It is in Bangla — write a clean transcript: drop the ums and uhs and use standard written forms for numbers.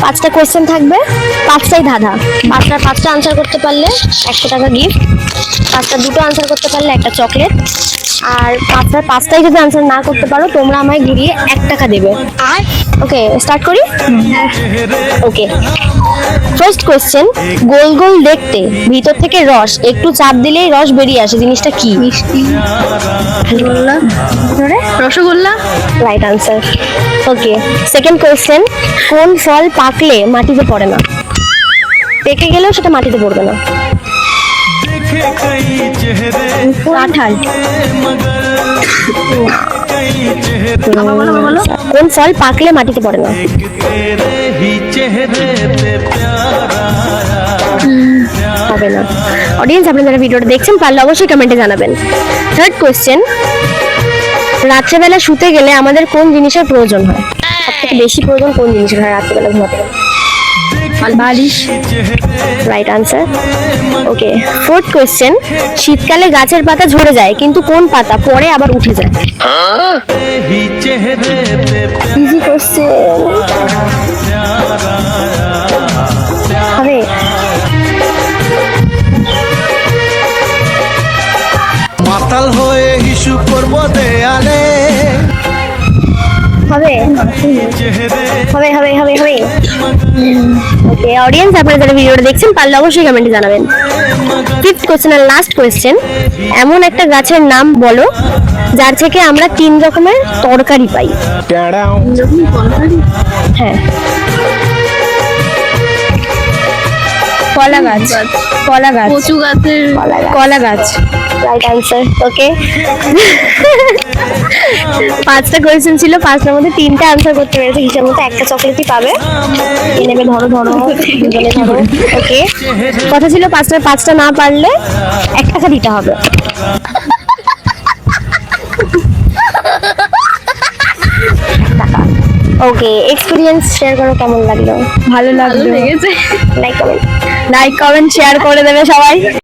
5টা কোয়েশ্চেন থাকবে, 5টাই ধাঁধা। 5টা আনসার করতে পারলে 100 টাকা গিফট, 5টা দুটো আনসার করতে পারলে একটা চকলেট, আর 5টাই যদি আনসার না করতে পারো তোমরা আমায় ঘুরিয়ে 1 টাকা দেবে। আর ওকে, স্টার্ট করি। ওকে, ফার্স্ট কোয়েশ্চেন, গোল গোল দেখতে, ভিতর থেকে রস, একটু চাপ দিলেই রস বেরিয়ে আসে, জিনিসটা কি? Rasgulla. Right answer. Okay, second question, কোন ফল পাকলে মাটিতে পড়ে না? পেকে গেলেও সেটা মাটিতে পড়বে না। কাঁঠাল। কোন ফল পাকলে মাটিতে পড়ে না? হবে না। অডিয়েন্স, আপনি যারা ভিডিওটা দেখছেন পারলে অবশ্যই কমেন্টে জানাবেন। থার্ড কোয়েশ্চেন, রাত্রেবেলা শুতে গেলে আমাদের কোন জিনিসের প্রয়োজন হয়? সবথেকে বেশি প্রয়োজন কোন জিনিসের হয় রাত্রেবেলা ঘুমাতে গেলে? বালিশ। Right answer. Okay, fourth question, শীতকালে গাছের পাতা ঝরে যায় কিন্তু কোন পাতা পরে আবার উঠে যায়? ইজি কোয়েশ্চেন হবে। মাতাল হয়ে হিসু করব দেয়ালে। হবে হবে হবে হবে হবে। ওকে অডিয়েন্স, আপনারা যারা ভিডিওটা দেখছেন পারলে অবশ্যই কমেন্টে জানাবেন। ফিফথ কোয়েশ্চেন আর লাস্ট কোয়েশ্চেন, এমন একটা গাছের নাম বলো যার থেকে আমরা 3 রকমের তরকারি পাই। হ্যাঁ, কলা গাছ। কলা গাছ। কচু গাছের কলা গাছ। Right answer. ওকে, 5টা কোয়েশ্চেন ছিল, 5টার মধ্যে 3টা আনসার করতে পেরেছে, হিসাব মতো একটা চকলেটই পাবে। নেবে, ধরো ধরো দুজনে ধরো। ওকে, কথা ছিল 5টা না পারলে 1 টাকা দিতে হবে। ওকে, এক্সপিরিয়েন্স শেয়ার করো, কেমন লাগলো? ভালো লাগলো। লেগেছে। Like comment like comment share করে দেবে সবাই।